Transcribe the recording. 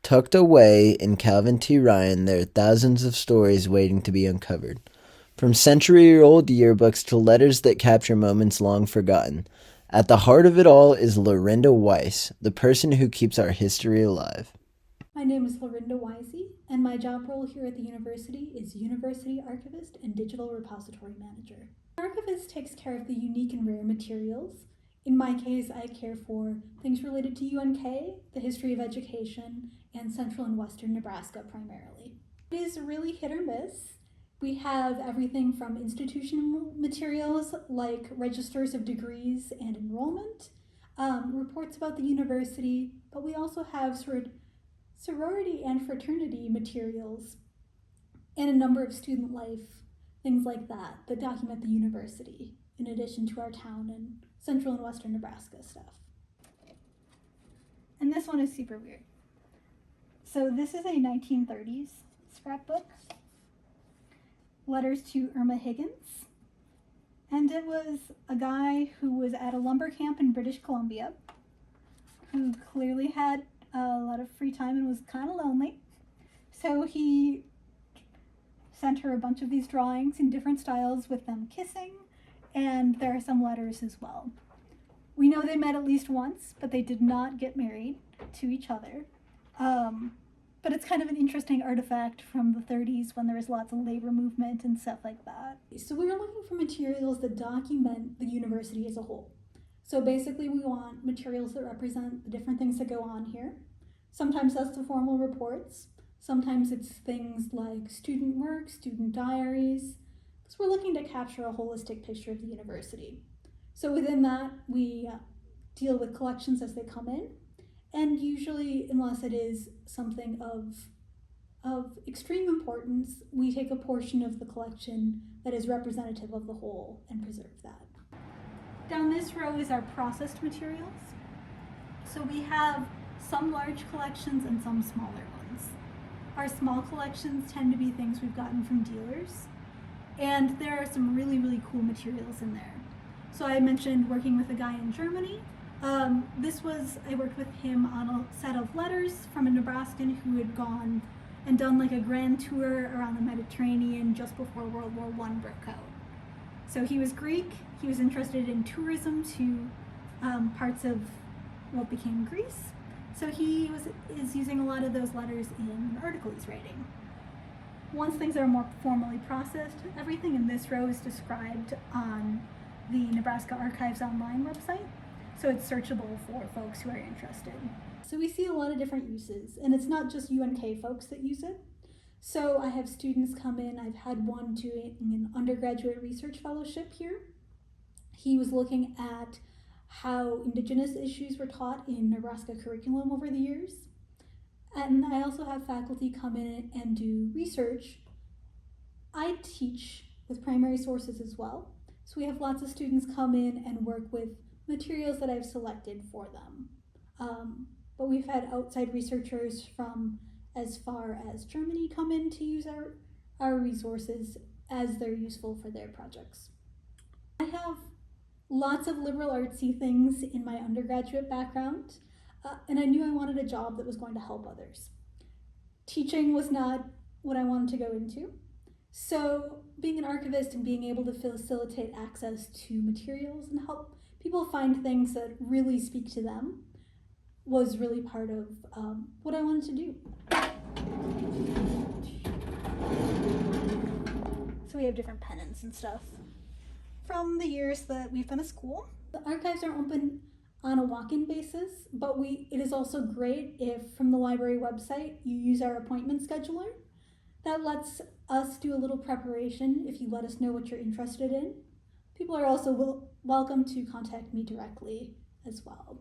Tucked away in Calvin T. Ryan, there are thousands of stories waiting to be uncovered. From century-old yearbooks to letters that capture moments long forgotten. At the heart of it all is Laurinda Weisse, the person who keeps our history alive. My name is Laurinda Weisse, and my job role here at the university is University Archivist and Digital Repository Manager. The archivist takes care of the unique and rare materials. In my case, I care for things related to UNK, the history of education, and central and western Nebraska primarily. It is really hit or miss. We have everything from institutional materials like registers of degrees and enrollment, reports about the university, but we also have sorority and fraternity materials and a number of student life, things like that document the university, in addition to our town and central and western Nebraska stuff. And this one is super weird. So this is a 1930s scrapbook, letters to Irma Higgins, and it was a guy who was at a lumber camp in British Columbia who clearly had a lot of free time and was kind of lonely. So he sent her a bunch of these drawings in different styles with them kissing, and there are some letters as well. We know they met at least once, but they did not get married to each other. But it's kind of an interesting artifact from the 30s when there was lots of labor movement and stuff like that. So we were looking for materials that document the university as a whole. So basically we want materials that represent the different things that go on here. Sometimes that's the formal reports. Sometimes it's things like student work, student diaries, because we're looking to capture a holistic picture of the university. So within that, we deal with collections as they come in, and usually, unless it is something of extreme importance, we take a portion of the collection that is representative of the whole and preserve that. Down this row is our processed materials. So we have some large collections and some smaller ones. Our small collections tend to be things we've gotten from dealers, and there are some really, really cool materials in there. So I mentioned working with a guy in Germany. I worked with him on a set of letters from a Nebraskan who had gone and done like a grand tour around the Mediterranean just before World War I broke out. So he was Greek, he was interested in tourism to parts of what became Greece. So he is using a lot of those letters in an article he's writing. Once things are more formally processed, everything in this row is described on the Nebraska Archives Online website, so it's searchable for folks who are interested. So we see a lot of different uses, and it's not just UNK folks that use it. So I have students come in. I've had one doing an undergraduate research fellowship here. He was looking at how Indigenous issues were taught in Nebraska curriculum over the years. And I also have faculty come in and do research. I teach with primary sources as well. So we have lots of students come in and work with materials that I've selected for them. But we've had outside researchers from as far as Germany come in to use our resources as they're useful for their projects. I have lots of liberal artsy things in my undergraduate background, and I knew I wanted a job that was going to help others. Teaching was not what I wanted to go into. So being an archivist and being able to facilitate access to materials and help people find things that really speak to them was really part of what I wanted to do. So we have different pennants and stuff from the years that we've been a school. The archives are open on a walk-in basis, but it is also great if from the library website you use our appointment scheduler. That lets us do a little preparation if you let us know what you're interested in. People are also welcome to contact me directly as well.